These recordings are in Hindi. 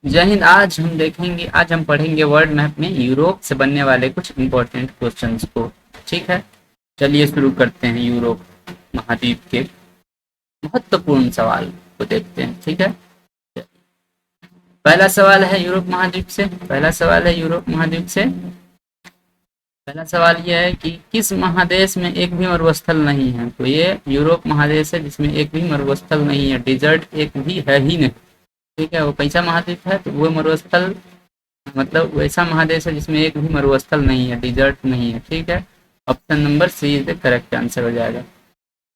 जय हिंद। आज हम पढ़ेंगे वर्ल्ड मैप में यूरोप से बनने वाले कुछ इंपॉर्टेंट क्वेश्चंस को। ठीक है, चलिए शुरू करते हैं। यूरोप महाद्वीप के महत्वपूर्ण सवाल को देखते हैं। ठीक है, पहला सवाल यह है कि किस महादेश में एक भी मरुस्थल नहीं है। तो ये यूरोप महादेश है जिसमें एक भी मरुस्थल नहीं है, डिजर्ट एक भी है ही नहीं। ठीक है, वो कैसा महाद्वीप है, तो वो मरुस्थल मतलब वैसा महादेश है जिसमें एक भी मरुस्थल नहीं है, डिजर्ट नहीं है। ठीक है, option number C is the correct answer हो जाएगा।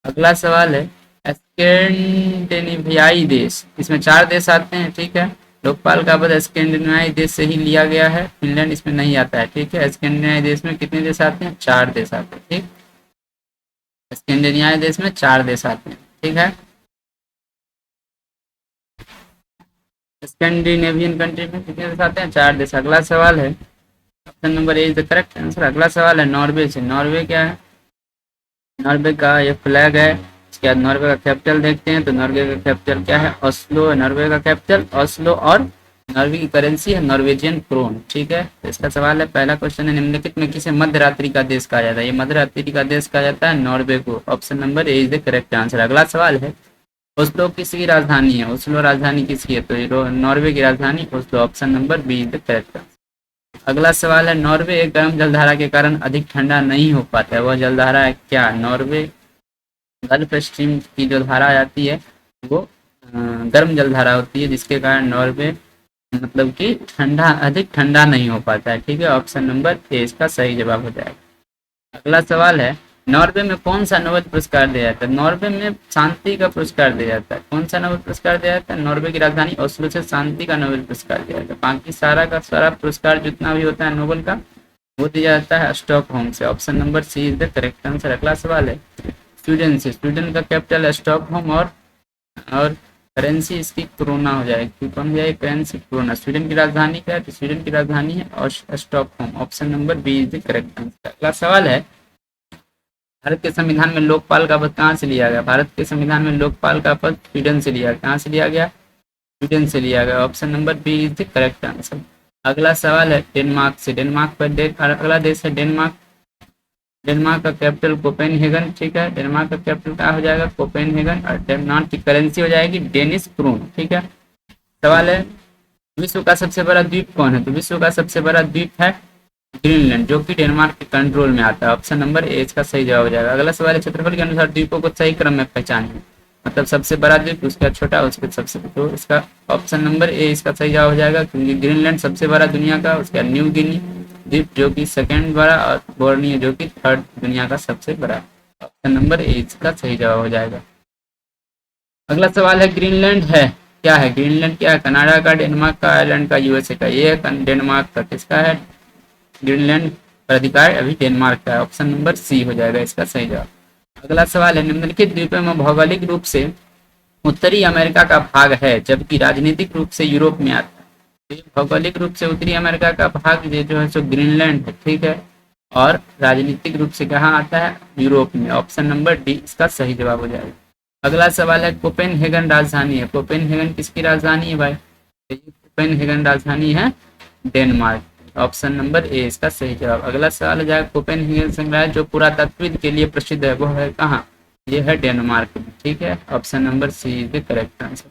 अगला सवाल है स्कैंडिनेवियाई देश, इसमें 4 देश आते हैं। ठीक है, लोकपाल का पद स्कैंडिनेवियाई देश से ही लिया गया है, फिनलैंड इसमें नहीं आता है। ठीक है, स्कैंडिनेवियाई देश में कितने देश आते हैं? 4 देश आते हैं। ठीक, स्कैंडिनेवियाई देश में 4 देश आते हैं। ठीक है, स्कैंडिनेवियन कंट्री में कितने देश आते हैं? 4 देश। अगला सवाल है, option number A is the correct answer. अगला सवाल है नॉर्वे से। नॉर्वे क्या है? नॉर्वे का ये फ्लैग है। इसके बाद नॉर्वे का कैपिटल देखते हैं, तो नॉर्वे का कैपिटल क्या है? ओस्लो है नॉर्वे का कैपिटल, ओस्लो। और नॉर्वे की करेंसी है नॉर्वेजियन क्रोन। ठीक है, तो इसका सवाल है, पहला क्वेश्चन है, निम्नलिखित में किसे मध्य रात्रि का देश कहा जाता है? ये मध्य रात्रि का देश कहा जाता है नॉर्वे को। Option number A is the correct answer. अगला सवाल है, ओस्लो किसकी राजधानी है? ओस्लो राजधानी किसकी है? तो नॉर्वे की राजधानी Oslo. Option number B is the correct answer. अगला सवाल है, नॉर्वे एक गर्म जलधारा के कारण अधिक ठंडा नहीं हो पाता है, वह जलधारा है क्या? नॉर्वे गल्फ स्ट्रीम की जो धारा आती है वो गर्म जलधारा होती है, जिसके कारण नॉर्वे मतलब कि अधिक ठंडा नहीं हो पाता है। ठीक है, ऑप्शन नंबर ए इसका सही जवाब हो जाएगा। अगला सवाल है, नॉर्वे में कौन सा नोबेल पुरस्कार दिया जाता है? नॉर्वे में शांति का पुरस्कार दिया जाता है। कौन सा नोबेल पुरस्कार दिया जाता है? नॉर्वे की राजधानी ओस्लो से शांति का नोबेल पुरस्कार दिया जाता है। बाकी सारा का सारा पुरस्कार जितना भी होता है नोबेल का, वो दिया जाता है स्टॉकहोम से। Option number C is the correct answer. अगला सवाल है, स्वीडन से। स्वीडन का कैपिटल है स्टॉकहोम और करेंसी इसकी क्रोना हो जाएगी। कौन हो जाएगी? Currency corona. स्वीडन की राजधानी क्या है? तो स्वीडन की राजधानी है और Stockholm. Option number B is the correct answer. अगला सवाल है, भारत के संविधान में लोकपाल का पद कहाँ से लिया गया? भारत के संविधान में लोकपाल का पद स्वीडन से लिया। कहाँ से लिया गया? स्वीडन से लिया गया। Option number B is the correct answer. अगला सवाल है डेनमार्क से। अगला देश है डेनमार्क। डेनमार्क का कैपिटल कोपेनहेगन। ठीक है, डेनमार्क का कैपिटल क्या हो जाएगा? कोपेनहेगन। और डेनमार्क की करेंसी हो जाएगी डेनिश क्रोन। ठीक है, सवाल है, विश्व का सबसे बड़ा द्वीप कौन है? तो विश्व का सबसे बड़ा द्वीप है ग्रीनलैंड, जो कि डेनमार्क के कंट्रोल में आता है। ऑप्शन नंबर ए इसका सही जवाब हो जाएगा। अगला सवाल है, क्षेत्रफल के अनुसार द्वीपों को सही क्रम में पहचानें। मतलब सबसे बड़ा द्वीप, उसका छोटा, उसके सबसे, तो इसका ऑप्शन नंबर ए इसका सही जवाब हो जाएगा, क्योंकि ग्रीनलैंड सबसे बड़ा दुनिया का, उसके बाद न्यू गिनी द्वीप जो कि सेकंड बड़ा, और बोर्नियो जो कि थर्ड दुनिया का सबसे बड़ा। ऑप्शन नंबर ए इसका सही जवाब हो जाएगा। अगला सवाल है, ग्रीनलैंड है क्या है? ग्रीनलैंड क्या है? कनाडा का, डेनमार्क का, आयरलैंड का, यूएसए का। ये डेनमार्क का। किसका है? ग्रीनलैंड पर अधिकार अभी डेनमार्क का है। ऑप्शन नंबर सी हो जाएगा इसका सही जवाब। अगला सवाल है, निम्नलिखित द्वीपों में भौगोलिक रूप से उत्तरी अमेरिका का भाग है, जबकि राजनीतिक रूप से यूरोप में आता है। तो भौगोलिक रूप से उत्तरी अमेरिका का भाग ये जो है सो ग्रीनलैंड है। ठीक है, और राजनीतिक रूप से कहाँ आता है? यूरोप में। ऑप्शन नंबर डी इसका सही जवाब हो जाएगा। अगला सवाल है, कोपेनहेगन राजधानी है। कोपेनहेगन किसकी राजधानी है भाई? कोपेनहेगन राजधानी है डेनमार्क। ऑप्शन नंबर ए इसका सही जवाब। अगला सवाल हो जाएगा, कोपेनहेगन संग्रहालय जो पुरातत्वविद के लिए प्रसिद्ध है, वो है कहाँ? ये है डेनमार्क में। ठीक है, option number C is the correct answer.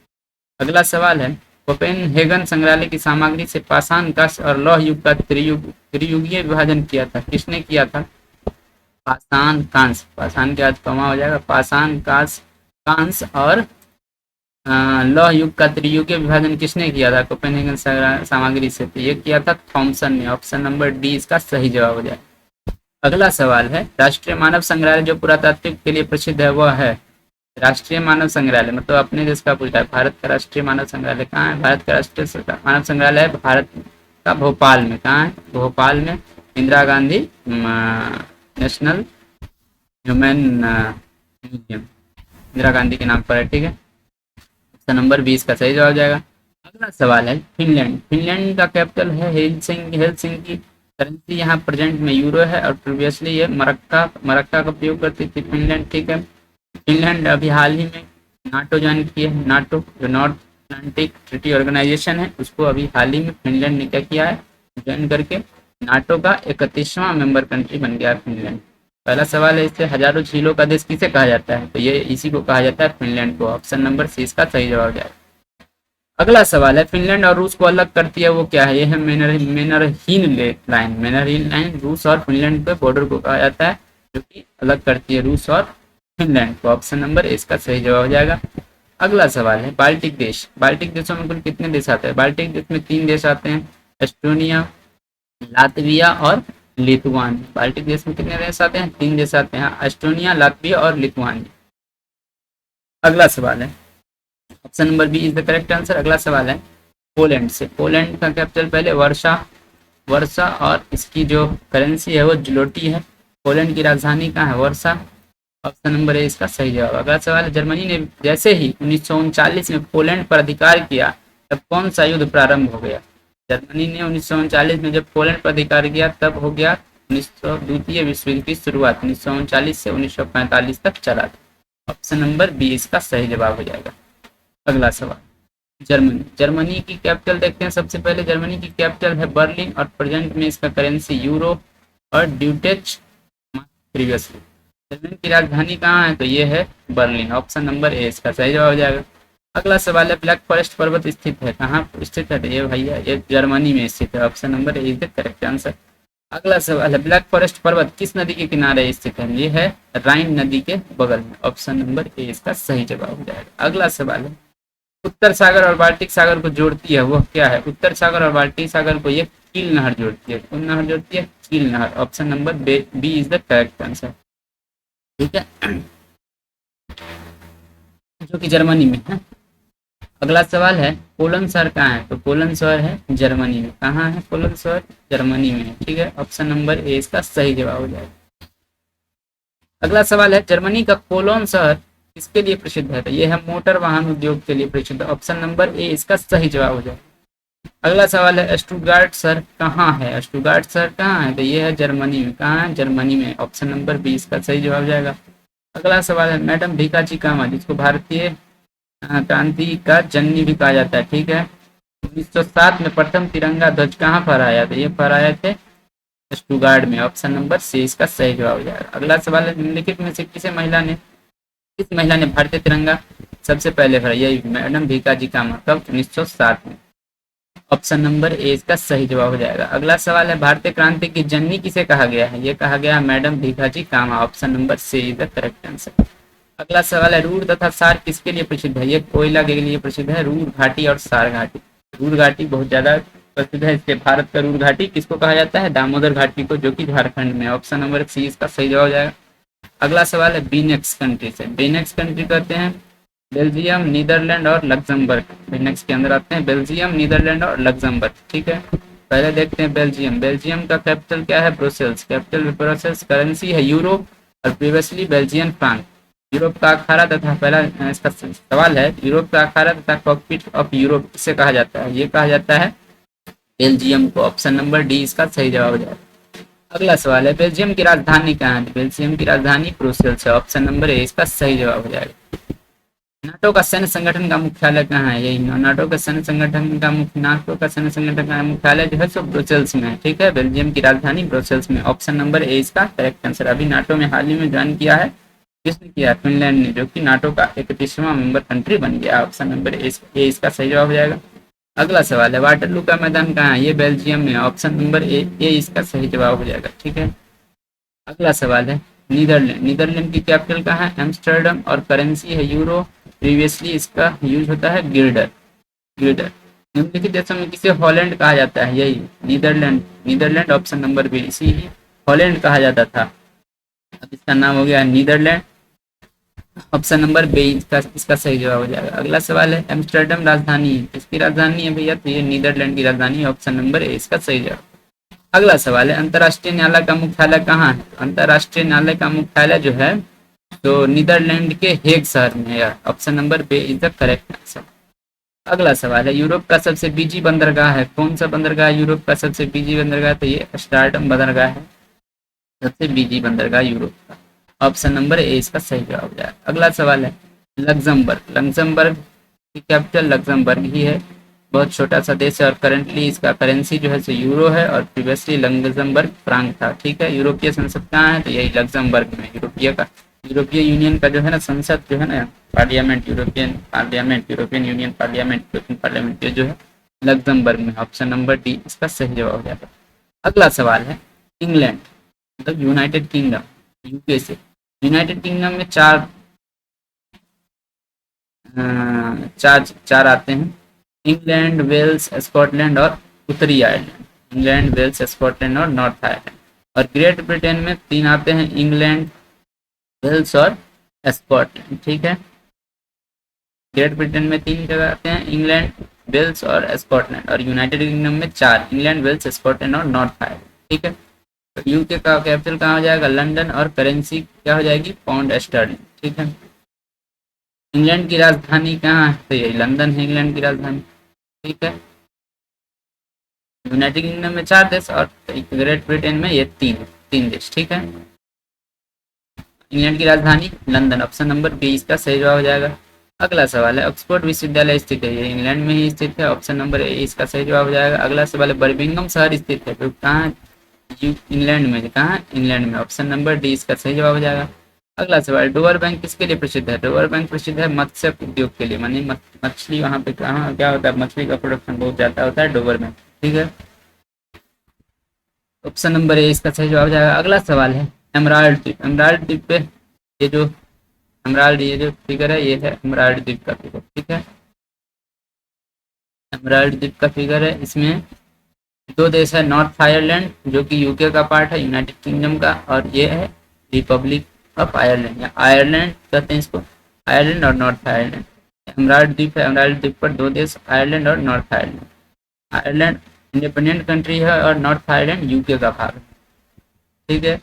अगला सवाल है, कोपेनहेगन संग्रहालय की सामग्री से पाषाण कांस्य और लौह युग का त्रियुगीय विभाजन किया था। किसने किया था? पाषाण कांस्य। पाषाण के बाद कमा हो जाएगा, पाषाण कांस्य और लौह युग का त्रियुगीय विभाजन किसने किया था कोपेनहेगन सामग्री से? तो ये किया था थॉमसन ने। ऑप्शन नंबर डी इसका सही जवाब हो जाए। अगला सवाल है, राष्ट्रीय मानव संग्रहालय जो पुरातात्विक के लिए प्रसिद्ध है, वह है? राष्ट्रीय मानव संग्रहालय मतलब अपने देश का पूछता है। भारत का राष्ट्रीय मानव संग्रहालय कहाँ है? भारत का राष्ट्रीय मानव संग्रहालय है भारत का भोपाल में। कहाँ है? भोपाल में, Indira Gandhi national human museum, Indira Gandhi के नाम पर है। ठीक है, नंबर 20 का सही जवाब जाएगा। अगला सवाल है, फिनलैंड। फिनलैंड का कैपिटल है हेलसिंकी। करेंसी यहाँ प्रेजेंट में यूरो है, और प्रीवियसली ये मरक्का का उपयोग करती थी फिनलैंड। ठीक है, फिनलैंड अभी हाल ही में नाटो ज्वाइन किए। नाटो जो नॉर्थ अटलांटिक ट्रीटी ऑर्गेनाइजेशन है, उसको अभी हाल ही में फिनलैंड ने क्या किया है, ज्वाइन करके नाटो का 31वां मेंबर कंट्री बन गया है फिनलैंड। पहला सवाल है, इससे हजारों झीलों का देश किसे कहा जाता है, तो ये इसी को कहा जाता है फिनलैंड को। ऑप्शन नंबर सी इसका सही जवाब है। अगला सवाल है, फिनलैंड और रूस को अलग करती है वो क्या है, ये है मेनरहीन लाइन। मेनरहीन लाइन रूस और फिनलैंड के बॉर्डर को कहा जाता है, जो कि अलग करती है रूस और फिनलैंड को। ऑप्शन नंबर ए इसका सही जवाब हो जाएगा। अगला सवाल है, बाल्टिक देश। बाल्टिक देशों में कुल कितने देश आते हैं, बाल्टिक देश में 3 देश आते हैं, एस्टोनिया, लातविया और लिथुआनिया। बाल्टिक देश में कितने देश आते हैं, 3 देश आते हैं, एस्टोनिया, लातविया और लिथुआनिया। अगला सवाल है, option number B is the correct answer. अगला सवाल है, पोलैंड से। पोलैंड का कैपिटल पहले वर्षा, वर्षा और इसकी जो करेंसी है वो ज्लोटी है। पोलैंड की राजधानी कहाँ है, वर्षा। ऑप्शन नंबर ए इसका सही जवाब। अगला सवाल है, जर्मनी ने जैसे ही 1939 में पोलैंड पर अधिकार किया तब कौन सा युद्ध प्रारंभ हो गया। जर्मनी ने 1939 में जब पोलैंड पर अधिकार किया तब हो गया द्वितीय विश्व युद्ध की शुरुआत। 1939 से 1945 तक चला था। ऑप्शन नंबर बी इसका सही जवाब हो जाएगा। अगला सवाल, जर्मनी। जर्मनी की कैपिटल देखते हैं सबसे पहले। जर्मनी की कैपिटल है बर्लिन और प्रेजेंट में इसका करेंसी यूरो और ड्यूटेच प्रीवियसली। जर्मनी की राजधानी कहाँ है, तो ये है बर्लिन। ऑप्शन नंबर ए इसका सही जवाब हो जाएगा। अगला सवाल है, ब्लैक फॉरेस्ट पर्वत स्थित है कहाँ स्थित है, तो ये भैया ये जर्मनी में स्थित है। Option number A is the correct answer. अगला सवाल है, ब्लैक फॉरेस्ट पर्वत किस नदी के किनारे स्थित है, ये है राइन नदी के बगल में। ऑप्शन नंबर ए इसका सही जवाब हो जाएगा। अगला सवाल है, उत्तर सागर और बाल्टिक सागर को जोड़ती है वो क्या है। उत्तर सागर और बाल्टिक सागर को ये कील नहर जोड़ती है। कौन नहर जोड़ती है, कील नहर। Option number B is the correct answer. ठीक है, जो कि जर्मनी में है। अगला सवाल है, पोलन शहर कहाँ है, तो पोलन शहर है जर्मनी में। कहाँ है पोलन शहर, जर्मनी में है। ठीक है, ऑप्शन नंबर ए इसका सही जवाब हो जाएगा। अगला सवाल है, जर्मनी का कोलोन शहर किसके लिए प्रसिद्ध है, तो ये है मोटर वाहन उद्योग के लिए प्रसिद्ध। ऑप्शन नंबर ए इसका सही जवाब हो जाएगा। अगला सवाल है, स्टुटगार्ट शहर कहाँ है। स्टुटगार्ट शहर कहाँ है, तो ये है जर्मनी में। कहाँ है, जर्मनी में। ऑप्शन नंबर बी इसका सही जवाब हो जाएगा। अगला सवाल है, मैडम भीकाजी कामा, जिसको भारतीय क्रांति का जननी भी कहा जाता है। ठीक है, 1907 में प्रथम तिरंगा ध्वज कहाँ फहराया, तो ये फहराए थे स्टुटगार्ट में। ऑप्शन नंबर सी इसका सही जवाब हो जाएगा। अगला सवाल है, निम्नलिखित में से किस महिला ने भारतीय तिरंगा सबसे पहले फहराया, यही मैडम भीकाजी कामा। कब, 1907 में। ऑप्शन नंबर ए इसका सही जवाब हो जाएगा। अगला सवाल है, भारतीय क्रांति की जननी किसे कहा गया है, ये कहा गया है madam Bhikaji Cama. Option number C is the correct answer. अगला सवाल है, रूर तथा सार किसके लिए प्रसिद्ध है, ये कोयला के लिए प्रसिद्ध है। रूर घाटी और सार घाटी। रूर घाटी बहुत ज्यादा प्रसिद्ध है, इसके भारत का रूर घाटी किसको कहा जाता है, दामोदर घाटी को, जो कि झारखंड में। ऑप्शन नंबर सी इसका सही जवाब हो जाएगा। अगला सवाल है, बीनेक्स कंट्री से। बीनेक्स कंट्री कहते हैं बेल्जियम, नीदरलैंड और लग्जमबर्ग। बीनेक्स के अंदर आते हैं बेल्जियम, नीदरलैंड और लग्जमबर्ग। ठीक है, पहले देखते हैं बेल्जियम। बेल्जियम का कैपिटल क्या है, ब्रुसेल्स। कैपिटल ब्रुसेल्स, करेंसी है यूरो और प्रीवियसली बेल्जियन फ्रांक। यूरोप का अखाड़ा तथा, पहला इसका सवाल है, यूरोप का अखाड़ा तथा कॉकपिट ऑफ यूरोप किसे कहा जाता है, ये कहा जाता है बेल्जियम को। ऑप्शन नंबर डी इसका सही जवाब हो जाएगा। अगला सवाल है, बेल्जियम की राजधानी कहाँ है, बेल्जियम की राजधानी ब्रुसेल्स है। ऑप्शन नंबर ए इसका सही जवाब हो जाएगा। नाटो का सैन्य संगठन का मुख्यालय कहाँ है, यही नाटो का सैन्य संगठन का मुख्यालय जो है सो ब्रुसेल्स में है। ठीक है, बेल्जियम की राजधानी ब्रुसेल्स में। ऑप्शन नंबर ए इसका करेक्ट आंसर। अभी नाटो में हाल ही में ज्वाइन किया है, किसने किया, फिनलैंड ने, जो कि नाटो का 31वां मेंबर कंट्री बन गया। ऑप्शन नंबर ए इसका सही जवाब हो जाएगा। अगला सवाल है, वाटरलू का मैदान कहाँ है, ये बेल्जियम में। ऑप्शन नंबर ए इसका सही जवाब हो जाएगा। ठीक है, अगला सवाल है, नीदरलैंड। नीदरलैंड की कैपिटल कहाँ है, एम्स्टर्डम और करेंसी है यूरो। प्रीवियसली इसका यूज होता है गिल्डर। निम्नलिखित देशों में किसे हॉलैंड कहा जाता है, यही नीदरलैंड। ऑप्शन नंबर बी, इसी ही हॉलैंड कहा जाता था, अब इसका नाम हो गया नीदरलैंड। ऑप्शन नंबर बी इसका सही जवाब हो जाएगा। अगला सवाल है, एम्स्टर्डम राजधानी है, किसकी राजधानी है भैया, तो ये नीदरलैंड की राजधानी है। ऑप्शन नंबर ए इसका सही जवाब। अगला सवाल है, अंतर्राष्ट्रीय न्यायालय का मुख्यालय कहाँ है। अंतर्राष्ट्रीय न्यायालय का मुख्यालय जो है तो नीदरलैंड के हेग शहर में है। Option number B is the correct answer. अगला सवाल है, यूरोप का सबसे बिजी बंदरगाह है, कौन सा बंदरगाह है यूरोप का सबसे बिजी बंदरगाह, तो ये एम्स्टर्डम बंदरगाह है, सबसे बिजी बंदरगाह यूरोप का। ऑप्शन नंबर ए इसका सही जवाब हो जाएगा। अगला सवाल है, लग्जमबर्ग की कैपिटल लग्जमबर्ग ही है। बहुत छोटा सा देश है और करंटली इसका करेंसी जो है सो यूरो है और प्रीवियसली लग्जमबर्ग फ्रांक था। ठीक है, यूरोपीय संसद कहाँ है, तो यही लग्जमबर्ग में। यूरोपीय यूनियन का जो है ना संसद जो है ना, parliament, European union parliament, European parliament, ये जो है लग्जमबर्ग में। ऑप्शन नंबर डी इसका सही जवाब हो जाएगा। अगला सवाल है इंग्लैंड, मतलब यूनाइटेड किंगडम, यूके से। यूनाइटेड किंगडम में चार आते हैं, इंग्लैंड, वेल्स, स्कॉटलैंड और उत्तरी आयरलैंड। इंग्लैंड, वेल्स, स्कॉटलैंड और नॉर्थ आयरलैंड। और ग्रेट ब्रिटेन में 3 आते हैं, इंग्लैंड, वेल्स और स्कॉटलैंड। ठीक है, ग्रेट ब्रिटेन में 3 जगह आते हैं, इंग्लैंड, वेल्स और स्कॉटलैंड। और यूनाइटेड किंगडम में 4, इंग्लैंड, वेल्स, स्कॉटलैंड और नॉर्थ आयरलैंड। ठीक है, तो यूके का कैपिटल कहाँ हो जाएगा, लंदन, और करेंसी क्या हो जाएगी, पाउंड स्टर्लिंग। ठीक है, इंग्लैंड की राजधानी कहाँ है, तो यही लंदन है इंग्लैंड की राजधानी। ठीक है, यूनाइटेड किंगडम में 4 देश और ग्रेट ब्रिटेन में ये तीन देश। ठीक है, इंग्लैंड की राजधानी लंदन, ऑप्शन नंबर बी इसका सही जवाब हो जाएगा। अगला सवाल है ऑक्सफोर्ड विश्वविद्यालय स्थित है, ये इंग्लैंड में ही स्थित है, ऑप्शन नंबर ए इसका सही जवाब हो जाएगा। अगला सवाल है बर्मिंघम शहर स्थित है, तो कहाँ है, इंग्लैंड में। कहाँ है, इंग्लैंड में, ऑप्शन नंबर डी इसका सही जवाब हो जाएगा। अगला सवाल, डोवर बैंक किसके लिए प्रसिद्ध है, डोवर बैंक प्रसिद्ध है मत्स्य उद्योग के लिए, मानी मछली वहाँ पे कहाँ क्या होता है, मछली का प्रोडक्शन बहुत ज्यादा होता है डोवर में। ठीक है, ऑप्शन नंबर ए इसका सही जवाब हो जाएगा। अगला सवाल है एमराल्ड द्वीप, एमराल्ड द्वीप पे ये जो ये जो फिगर है, ये है एमराल्ड द्वीप का फिगर। ठीक है, एमराल्ड द्वीप का फिगर है, इसमें 2 देश है, नॉर्थ आयरलैंड जो कि यूके का पार्ट है यूनाइटेड किंगडम का, और ये है रिपब्लिक ऑफ आयरलैंड, या आयरलैंड कहते हैं इसको, आयरलैंड और नॉर्थ आयरलैंड। एमराल्ड द्वीप है, एमराल्ड द्वीप पर 2 देश, आयरलैंड और north Ireland. Ireland independent country है और नॉर्थ आयरलैंड यूके का भाग है। ठीक है,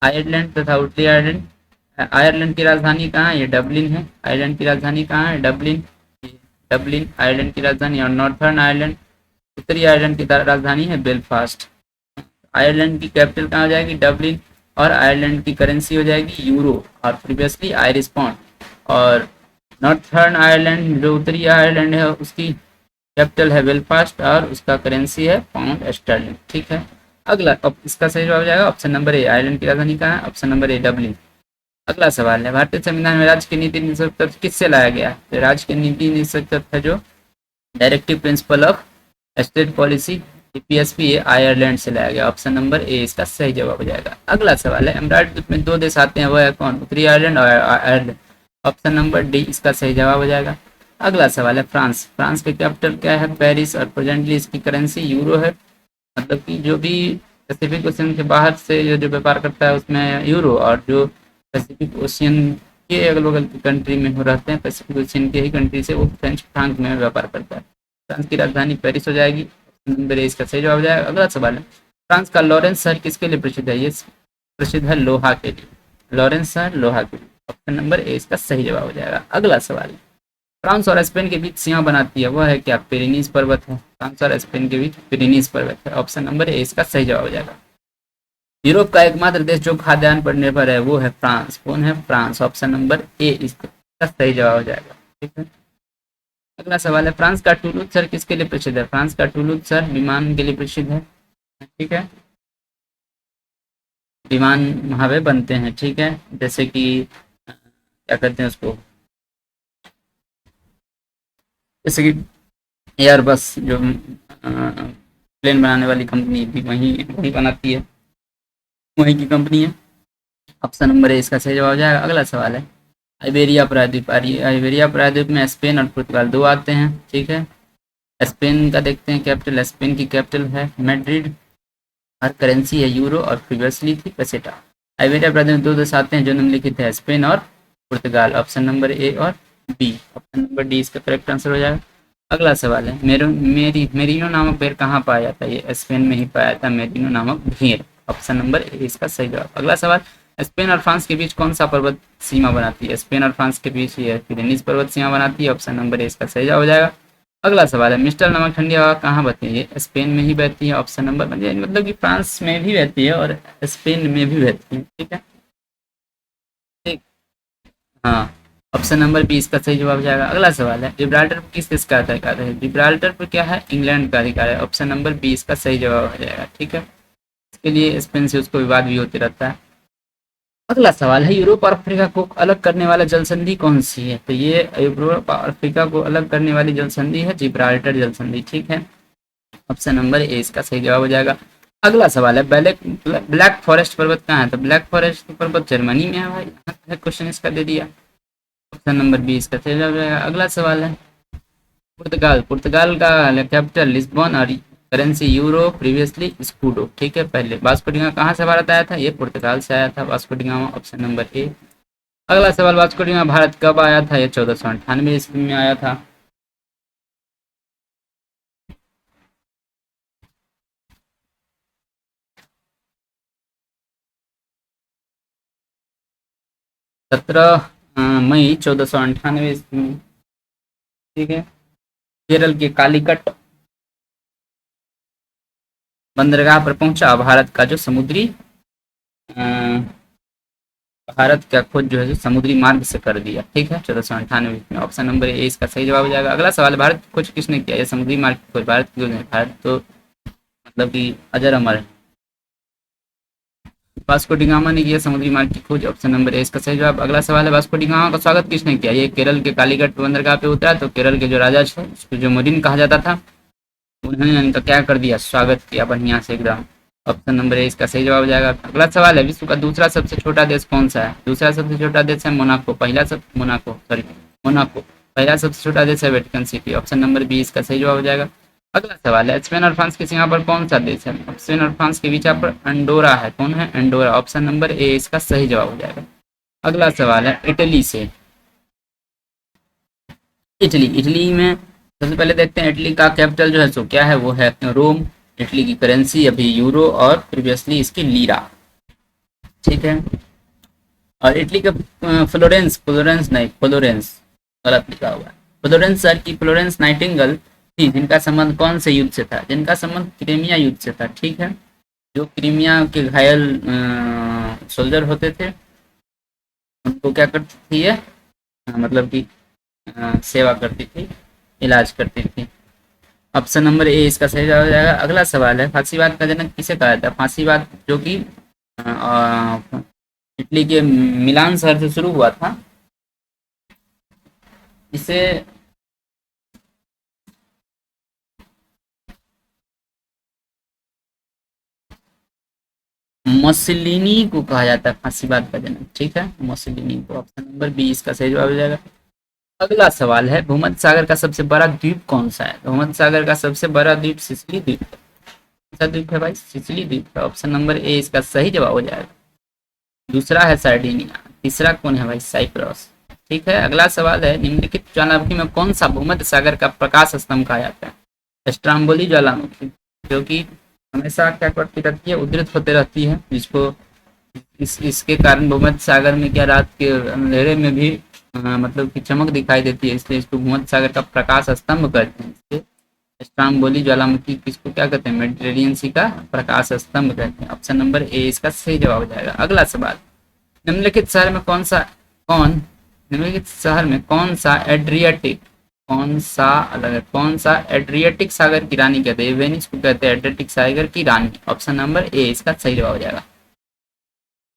आयरलैंड तथा उत्तरी आयरलैंड, आयरलैंड की राजधानी कहाँ है, ये डबलिन है। आयरलैंड की राजधानी कहाँ है, डबलिन, डबलिन आयरलैंड की राजधानी। और नॉर्थर्न आयरलैंड, उत्तरी आयरलैंड की राजधानी है बेलफास्ट। आयरलैंड की कैपिटल कहाँ हो जाएगी, डबलिन, और आयरलैंड की करेंसी हो जाएगी यूरो और प्रीवियसली आयरिश पाउंड। और नॉर्थर्न आयरलैंड जो उत्तरी आयरलैंड है उसकी कैपिटल है बेलफास्ट और उसका करेंसी है पाउंड स्टर्लिंग। ठीक है, अगला इसका सही जवाब हो जाएगा ऑप्शन नंबर ए, आयरलैंड की राजधानी कहाँ है, ऑप्शन नंबर ए डबलिन। अगला सवाल है भारतीय संविधान में राज्य की नीति निषेध तत्व किससे लाया गया है, तो राज्य की नीति निषेध तत्व है जो directive principle of state policy, PSP, ये आयरलैंड से लाया गया, ऑप्शन नंबर ए इसका सही जवाब हो जाएगा। अगला सवाल है एमराल्ड द्वीप में 2 देश आते हैं, वो है कौन, उत्तरी आयरलैंड और आयरलैंड, ऑप्शन नंबर डी इसका सही जवाब हो जाएगा। अगला सवाल है फ्रांस, फ्रांस की कैपिटल क्या है, पेरिस, और प्रेजेंटली इसकी करेंसी यूरो है। मतलब कि जो भी पैसिफिक ओशियन के बाहर से जो व्यापार करता है उसमें यूरो, और जो पैसिफिक ओशियन के अगल बगल की कंट्री में हो रहते हैं, पैसिफिक ओशियन के ही कंट्री से वो फ्रेंच फ्रांक में व्यापार करता है। फ्रांस की राजधानी पेरिस हो जाएगी, नंबर ए इसका सही जवाब हो जाएगा। अगला सवाल है फ्रांस का लॉरेंस शहर किसके लिए प्रसिद्ध है, ये प्रसिद्ध है लोहा के लिए, लॉरेंस शहर लोहा के लिए, ऑप्शन नंबर ए इसका सही जवाब हो जाएगा। अगला सवाल है फ्रांस और स्पेन के बीच सीमा बनाती है, वह है क्या, पिरेनीज पर्वत है। फ्रांस और स्पेन के बीच पिरेनीज पर्वत है, ऑप्शन नंबर ए इसका सही जवाब हो जाएगा। यूरोप का एकमात्र देश जो खाद्यान्न पर निर्भर है वो है फ्रांस, कौन है, फ्रांस, ऑप्शन नंबर ए इसका सही जवाब हो जाएगा। ठीक है, अगला सवाल है फ्रांस का टूलूज शहर किसके लिए प्रसिद्ध है, फ्रांस का टूलूज शहर विमान के लिए प्रसिद्ध है। ठीक है, विमान वहाँ पे बनते हैं। ठीक है, जैसे कि क्या कहते हैं उसको, जैसे कि एयरबस जो प्लेन बनाने वाली कंपनी भी वही बनाती है, वहीं की कंपनी है, ऑप्शन नंबर ए इसका सही जवाब हो जाएगा। अगला सवाल है आइबेरिया प्रायद्वीप, आइबेरिया प्रायद्वीप में स्पेन और पुर्तगाल 2 आते हैं। ठीक है, स्पेन का देखते हैं कैपिटल, स्पेन की कैपिटल है मैड्रिड और करेंसी है यूरो और प्रीवियसली थी पेसेटा। आइबेरिया प्रायद्वीप में 2 देश आते हैं जो निम्नलिखित है, स्पेन और पुर्तगाल, ऑप्शन नंबर ए और बी, ऑप्शन नंबर डी इसका करेक्ट आंसर हो जाएगा। अगला सवाल है मेरिनो नामक भेड़ कहाँ पाया जाता है, ये स्पेन में ही पाया जाता है मेरिनो नामक भेड़, ऑप्शन नंबर ए इसका सही जवाब। अगला सवाल स्पेन और फ्रांस के बीच कौन सा पर्वत सीमा बनाती है, स्पेन और फ्रांस के बीच ये पिरेनीज पर्वत सीमा बनाती है, ऑप्शन नंबर ए इसका सही जवाब हो जाएगा। अगला सवाल है मिस्टर नामक ठंडी हवा कहाँ बहती है, ये स्पेन में ही बहती है, ऑप्शन नंबर मतलब कि फ्रांस में भी बहती है और स्पेन में भी बहती है। ठीक है, ठीक, हाँ, ऑप्शन नंबर बी इसका सही जवाब हो जाएगा। अगला सवाल है, जिब्राल्टर किस देश का अधिकार है? जिब्राल्टर पर क्या है? इंग्लैंड का अधिकार है। ऑप्शन नंबर बी इसका सही जवाब हो जाएगा। ठीक है, इसके लिए स्पेन से उसको विवाद भी होते रहता है। अगला सवाल है, यूरोप और अफ्रीका को अलग करने वाला जल संधि कौन सी है? तो ये यूरोप और अफ्रीका को अलग करने वाली जल संधि है जिब्राल्टर जल संधि। ठीक है, ऑप्शन नंबर ए इसका सही जवाब हो जाएगा। अगला सवाल है, ब्लैक फॉरेस्ट पर्वत कहाँ है? तो ब्लैक फॉरेस्ट पर्वत जर्मनी में है भाई, क्वेश्चन इसका दे दिया। ऑप्शन नंबर बी इसका सही जवाब हो जाएगा। अगला सवाल है, पुर्तगाल पुर्तगाल का कैपिटल लिस्बन और करेंसी यूरो, प्रीवियसली स्कूडो। ठीक है, पहले वास्को डी गामा कहाँ से भारत आया था? ये पुर्तगाल से आया था Vasco D gamma. Option number A. अगला सवाल, वास्को डी गामा भारत कब आया था? ये 1498 ईस्वी में आया था। सत्रह मई 1498 ईस्वी में। ठीक है, केरल के कालीकट बंदरगाह पर पहुंचा। भारत का जो समुद्री भारत का खोज जो है जो समुद्री मार्ग से कर दिया। ठीक है, 1498 में। ऑप्शन नंबर ए इसका सही जवाब हो जाएगा। अगला सवाल, भारत की खोज किसने किया? ये समुद्री मार्ग की खोज भारत की। भारत तो मतलब कि अजर अमर है। वास्को डी गामा ने किया समुद्री मार्ग की खोज। ऑप्शन नंबर ए इसका सही जवाब। अगला सवाल है, वास्को डी गामा का स्वागत किसने किया? ये केरल के कालीकट बंदरगाह पे उतरा तो केरल के जो राजा थे, उसको जो मरीन कहा जाता था, उन्होंने इनका क्या कर दिया? स्वागत किया बढ़िया से एकदम। ऑप्शन नंबर ए इसका सही जवाब हो जाएगा। अगला सवाल है, विश्व का दूसरा सबसे छोटा देश कौन सा है? दूसरा सबसे छोटा देश है मोनाको। मोनाको पहला सबसे छोटा देश है Vatican City. Option number B इसका सही जवाब हो जाएगा। अगला सवाल है, स्पेन और फ्रांस की सीमा पर कौन सा देश है? स्पेन और फ्रांस के बीच पर अंडोरा है। कौन है? अंडोरा। ऑप्शन नंबर ए इसका सही जवाब हो जाएगा। अगला सवाल है, इटली से। इटली में सबसे पहले देखते हैं, इटली का कैपिटल जो है सो क्या है? वो है रोम। इटली की करेंसी अभी यूरो और प्रीवियसली इसकी लीरा। ठीक है, और इटली का फ्लोरेंस नहीं, फ्लोरेंस गलत लिखा हुआ है। फ्लोरेंस शहर की फ्लोरेंस नाइटिंगेल थी, जिनका संबंध कौन से युद्ध से था? जिनका संबंध क्रीमिया युद्ध से था। ठीक है, जो क्रीमिया के घायल सोल्जर होते थे, उनको क्या करती थी ये? मतलब कि सेवा करती थी, इलाज करती थी। ऑप्शन नंबर ए इसका सही जवाब हो जाएगा। अगला सवाल है, फांसीवाद का जनक किसे कहा जाता है? फांसीवाद जो कि इटली के मिलान शहर से शुरू हुआ था, इसे मसलिनी को कहा जाता है फांसीवाद का जनक। ठीक है, मसलिनी को। ऑप्शन नंबर बी इसका सही जवाब हो जाएगा। अगला सवाल है, भूमध्य सागर का सबसे बड़ा द्वीप कौन सा है? भूमध्य सागर का सबसे बड़ा द्वीप सिसिली द्वीप है। कौन सा द्वीप है भाई? सिसिली द्वीप है। ऑप्शन नंबर ए इसका सही जवाब हो जाएगा। दूसरा है सार्डिनिया, तीसरा कौन है भाई? साइप्रस। ठीक है, अगला सवाल है, निम्नलिखित ज्वालामुखी में कौन सा भूमध्य सागर का प्रकाश स्तंभ कहा जाता है? स्ट्राम्बोली ज्वालामुखी, जो कि हमेशा क्या करती रहती है? उद्धृत होते रहती है, जिसको इसके कारण भूमध्य सागर में क्या रात के अंधेरे में भी मतलब कि चमक दिखाई देती है, इसलिए इसको भूमध्य सागर का प्रकाश स्तंभ कहते हैं। इससे स्ट्राम्बोली ज्वालामुखी किसको क्या कहते हैं? मेडिटेरियन सी का प्रकाश स्तंभ कहते हैं। ऑप्शन नंबर ए इसका सही जवाब हो जाएगा। अगला सवाल, निम्नलिखित शहर में निम्नलिखित शहर में कौन सा एड्रियाटिक सागर की रानी कहते हैं? वेनिस को कहते हैं एड्रियाटिक सागर की रानी। ऑप्शन नंबर ए इसका सही जवाब हो जाएगा।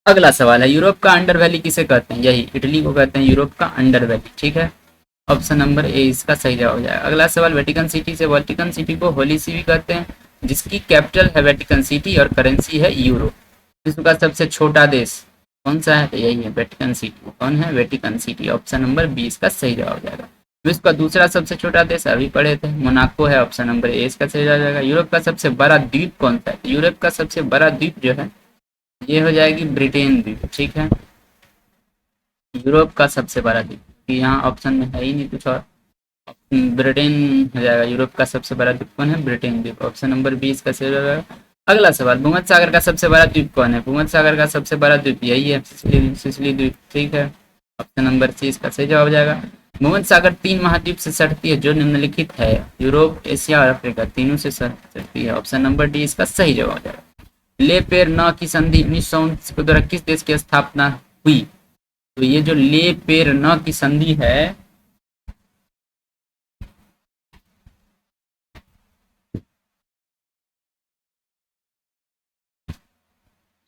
अगला सवाल है, यूरोप का अंडर वैली किसे कहते हैं? यही इटली को कहते हैं यूरोप का अंडर वैली। ठीक है, ऑप्शन नंबर ए इसका सही जवाब हो जाएगा। अगला सवाल, वेटिकन सिटी को होली सी भी कहते हैं, जिसकी कैपिटल है वेटिकन सिटी और करेंसी है यूरो। विश्व का सबसे छोटा देश कौन सा है? तो यही है वेटिकन सिटी। कौन है? Vatican City. Option number B इसका सही जवाब हो जाएगा। विश्व का दूसरा सबसे छोटा देश अभी पढ़े थे, मोनाको है। ऑप्शन नंबर ए इसका सही जवाब हो जाएगा। यूरोप का सबसे बड़ा द्वीप कौन सा है? यूरोप का सबसे बड़ा द्वीप जो है ये हो जाएगी ब्रिटेन द्वीप। ठीक है, यूरोप का सबसे बड़ा द्वीप, यहाँ ऑप्शन में है ही नहीं कुछ और, ब्रिटेन हो जाएगा। यूरोप का सबसे बड़ा द्वीप कौन है? ब्रिटेन द्वीप। ऑप्शन नंबर 20 का सही होगा। अगला सवाल, भूमध्य सागर का सबसे बड़ा द्वीप कौन है? भूमध्य सागर का सबसे बड़ा द्वीप यही है, सिसिली द्वीप। ठीक है, ऑप्शन नंबर सी इसका सही जवाब हो जाएगा। भूमध्य सागर 3 महाद्वीप से सटती है, जो निम्नलिखित है? यूरोप, एशिया और अफ्रीका, तीनों से सटती है। ऑप्शन नंबर डी इसका सही जवाब हो जाएगा। ले पेर न की संधि 1929 के द्वारा किस देश की स्थापना हुई? तो ये जो ले पेर न की संधि है,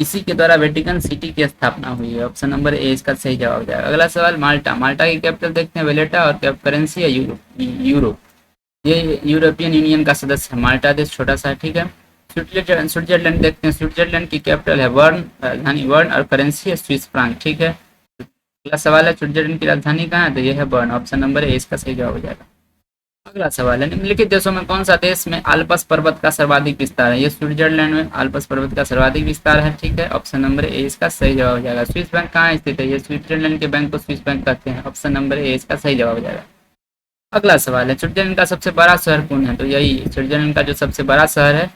इसी के द्वारा वेटिकन सिटी की स्थापना हुई है। ऑप्शन नंबर ए इसका सही जवाब हो जाएगा। अगला सवाल, माल्टा। माल्टा की कैपिटल देखते हैं वेलेटा, और करेंसी है यूरो। यूरो। ये यूरोपियन यूनियन का सदस्य है। माल्टा देश छोटा सा है, ठीक है। स्विट्जरलैंड, स्विट्जरलैंड देखते हैं। स्विट्जरलैंड की कैपिटल है बर्न, राजधानी बर्न, और करेंसी है स्विस फ्रांक, ठीक है। अगला सवाल है, स्विट्जरलैंड की राजधानी कहाँ है, तो ये है बर्न। ऑप्शन नंबर ए इसका सही जवाब हो जाएगा। अगला सवाल है, निम्नलिखित देशों में कौन सा देश में आल्प्स पर्वत का सर्वाधिक विस्तार है। ये स्विट्जरलैंड में आल्प्स पर्वत का सर्वाधिक विस्तार है, ठीक है। ऑप्शन नंबर ए इसका सही जवाब हो जाएगा। स्विस बैंक कहाँ स्थित है, ये स्विट्जरलैंड के बैंक को स्विस बैंक कहते हैं। ऑप्शन नंबर ए इसका सही जवाब हो जाएगा। अगला सवाल है, स्विट्जरलैंड का सबसे बड़ा शहर कौन है, तो यही स्विट्जरलैंड का जो सबसे बड़ा शहर है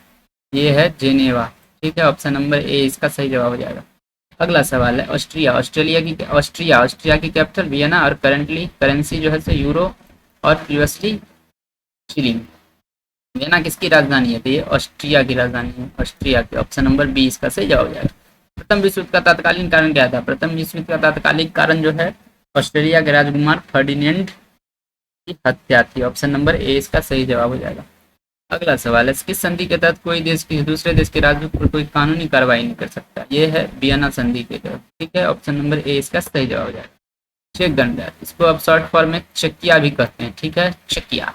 ये है जेनेवा, ठीक है। ऑप्शन नंबर ए इसका सही जवाब हो जाएगा। अगला सवाल है, ऑस्ट्रिया। ऑस्ट्रिया की कैपिटल वियना, और करंटली करेंसी जो है सो यूरो, और प्रीवियसली शिलिंग। वियना किसकी राजधानी है, तो ये ऑस्ट्रिया की राजधानी है, ऑस्ट्रिया की। ऑप्शन नंबर बी इसका सही जवाब हो जाएगा। प्रथम विश्व युद्ध का तात्कालीन कारण क्या था, प्रथम विश्व युद्ध का तात्कालिक कारण जो है ऑस्ट्रेलिया के राजकुमार फर्डिनेंड की हत्या थी। ऑप्शन नंबर ए इसका सही जवाब हो जाएगा। अगला सवाल है, किस संधि के तहत कोई देश किसी दूसरे देश के राजदूत पर कोई कानूनी कार्रवाई नहीं कर सकता, ये है वियना संधि के तहत, ठीक है। ऑप्शन नंबर ए इसका सही जवाब हो जाएगा। चेक गणराज्य, इसको अब शॉर्ट फॉर्म में चेकिया भी कहते हैं, ठीक है, चेकिया,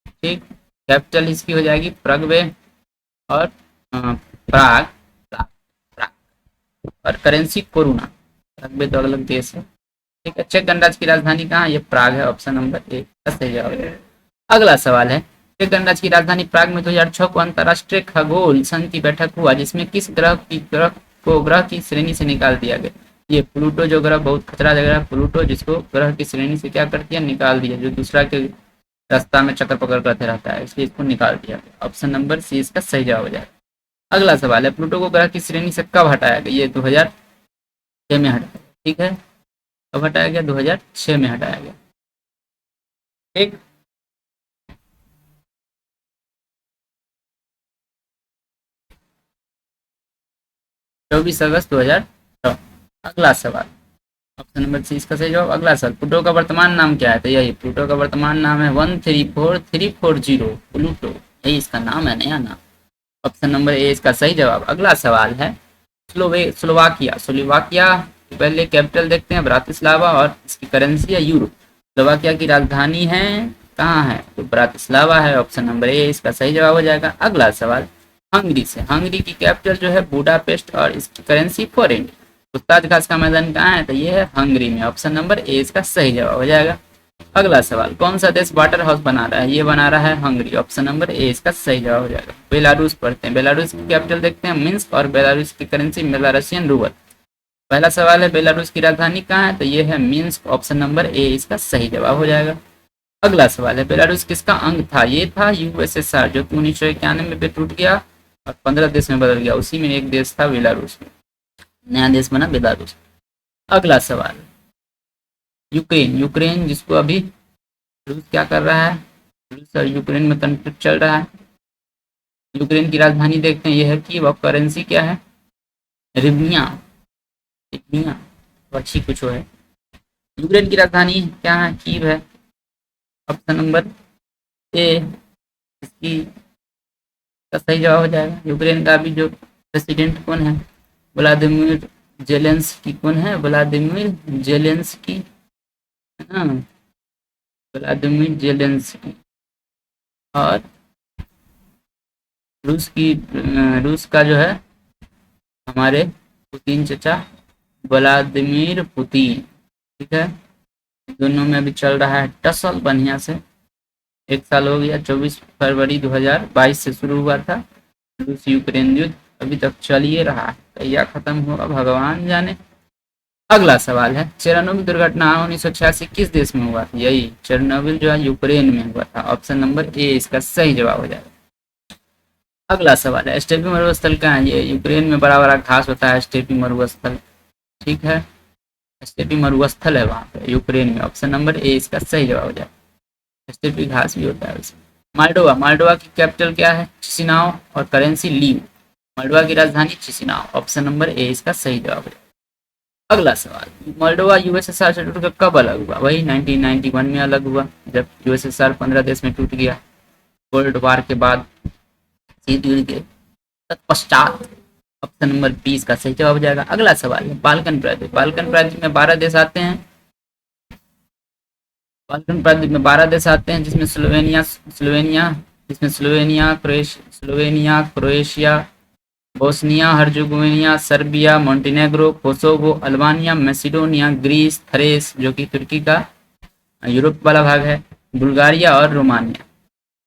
ठीक। कैपिटल इसकी हो जाएगी प्रगवे, और प्राग, प्राग, प्राग। और करेंसी कोरोना। प्रगवे तो अलग देश है, ठीक है। चेक गणराज्य की राजधानी कहाँ है, ये प्राग है। ऑप्शन नंबर ए का सही जवाब है। अगला सवाल है, चेक गणराज्य की राजधानी प्राग में 2006 को अंतरराष्ट्रीय खगोल संघ की बैठक हुआ, जिसमें किस ग्रह की श्रेणी से निकाल दिया गया। ये प्लूटो, जो ग्रह बहुत खतरा जगह है, प्लूटो, जिसको ग्रह की श्रेणी से क्या कर दिया, निकाल दिया, जो दूसरा के रास्ता में चक्कर पकड़ करते रहता है, इसलिए इसको निकाल दिया गया। ऑप्शन नंबर सी इसका सही जवाब हो जाएगा। अगला सवाल है, प्लूटो को ग्रह की श्रेणी से कब हटाया गया, ये 2006 में हटाया, ठीक है। कब हटाया गया, 2006 में हटाया गया, ठीक। 24 अगस्त 2006। अगला सवाल, ऑप्शन नंबर सी इसका सही जवाब। अगला सवाल, प्लूटो का वर्तमान नाम क्या है, तो यही प्लूटो का वर्तमान नाम है 134340 प्लूटो, यही इसका नाम है, नया नाम। ऑप्शन नंबर ए इसका सही जवाब। अगला सवाल है, स्लोवाकिया। स्लोवाकिया की पहले कैपिटल देखते हैं ब्रातिस्लावा, और इसकी करेंसी है यूरो। स्लोवाकिया की राजधानी है कहाँ है, तो ब्रातिस्लावा है। ऑप्शन नंबर ए इसका सही जवाब हो जाएगा। अगला सवाल, हंगरी से। हंगरी की कैपिटल जो है बुडापेस्ट, और इसकी करेंसी फोरेंट। पुछताछ घास का मैदान कहाँ है, तो ये है हंगरी में। ऑप्शन नंबर ए इसका सही जवाब हो जाएगा। अगला सवाल, कौन सा देश वाटर हाउस बना रहा है, ये बना रहा है हंगरी। ऑप्शन नंबर ए इसका सही जवाब हो जाएगा। बेलारूस पढ़ते हैं। बेलारूस की कैपिटल देखते हैं मिन्स्क, और बेलारूस की करेंसी बेलारूसियन रूबल। पहला सवाल है, बेलारूस की राजधानी कहाँ है, तो ये है मिन्स्क। ऑप्शन नंबर ए इसका सही जवाब हो जाएगा। अगला सवाल है, बेलारूस किसका अंग था, ये था यूएसएसआर, जो कि 1991 में टूट गया और 15 देश में बदल गया। उसी में एक देश था बेलारूस, नया देश बना बेलारूस। अगला सवाल, यूक्रेन। यूक्रेन जिसको अभी रूस क्या कर रहा है, रूस और यूक्रेन में कॉन्फ्लिक्ट चल रहा है। यूक्रेन की राजधानी देखते हैं, यह है कीव, और करेंसी क्या है, रिबनिया। रिबनिया तो अच्छी कुछ है। यूक्रेन की राजधानी क्या है, कीव है। ऑप्शन नंबर ए इसकी का सही जवाब हो जाएगा। यूक्रेन का अभी जो प्रेसिडेंट कौन है, व्लादिमीर जेलेंस्की। कौन है, व्लादिमीर जेलेंस्की, है ना, व्लादिमीर जेलेंस्की। और रूस का जो है हमारे पुतिन चचा, व्लादिमीर पुतिन, ठीक है। दोनों में अभी चल रहा है टसल बढ़िया से। एक साल हो गया, 24 फरवरी 2022 से शुरू हुआ था रूस यूक्रेन युद्ध, अभी तक चल ही रहा है। या खत्म होगा भगवान जाने। अगला सवाल है, चेरनोबिल दुर्घटना 1986 किस देश में हुआ था, यही चेरनोबिल जो है यूक्रेन में हुआ था। ऑप्शन नंबर ए इसका सही जवाब हो जाएगा। अगला सवाल है, स्टेपी मरुस्थल कहाँ है, ये यूक्रेन में बड़ा बड़ा घास होता है, स्टेपी मरुस्थल, ठीक है। स्टेपी मरुस्थल है वहाँ पे यूक्रेन में। ऑप्शन नंबर ए इसका सही जवाब हो जाएगा। स्टेपी घास भी होता है उसमें। माल्डोवा। माल्डोवा की कैपिटल क्या है, चिसिनाओ, और करेंसी लीव। माल्डोवा की राजधानी चिसिनाओ। ऑप्शन नंबर ए इसका सही जवाब है। अगला सवाल, मोल्डोवा यूएसएसआर से टूट कर कब अलग हुआ? वही 1991 में अलग हुआ, जब यूएसएसआर 15 देश में टूट गया कोल्ड वार के बाद, शीत युद्ध के तत्पश्चात। ऑप्शन नंबर 20 का सही जवाब हो जाएगा। अगला सवाल है बाल्कन प्रायद्वीप। बाल्कन प्रायद्वीप में 12 देश आते हैं। बाल्कन प्रायद्वीप में 12 देश आते हैं, जिसमें Slovenia, Croatia, Bosnia Herzegovina, Serbia, Montenegro, Kosovo, Albania, Macedonia, Greece, Thrace जो कि तुर्की का यूरोप वाला भाग है, बुल्गारिया और Romania.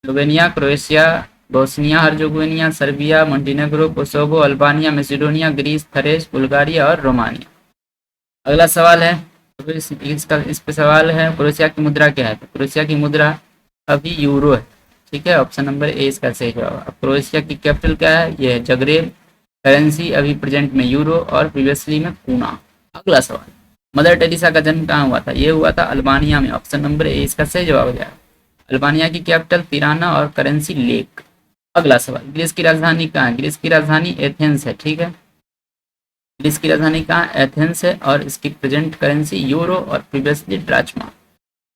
Slovenia, Croatia, Bosnia Herzegovina, Serbia, Montenegro, Kosovo, Albania, Macedonia, Greece, Thrace, Bulgaria और रोमानिया। अगला सवाल है इसका, इस पे सवाल है क्रोएशिया की मुद्रा क्या है? तो क्रोएशिया की मुद्रा अभी यूरो है, ठीक है। ऑप्शन नंबर ए इसका सही जवाब। अब क्रोएशिया की कैपिटल क्या है? ये है जगरेब। करेंसी अभी प्रेजेंट में यूरो और प्रीवियसली में पूना। अगला सवाल, मदर टेरेसा का जन्म कहाँ हुआ था? ये हुआ था अल्बानिया में। ऑप्शन नंबर ए इसका सही जवाब हो जाएगा। अल्बानिया की कैपिटल तिराना और करेंसी लेक। अगला सवाल, ग्रीस की राजधानी कहाँ है? ग्रीस की राजधानी एथेंस है, ठीक है। ग्रीस की राजधानी कहाँ? एथेंस है और इसकी प्रेजेंट करेंसी यूरो और प्रीवियसली ड्राचमा।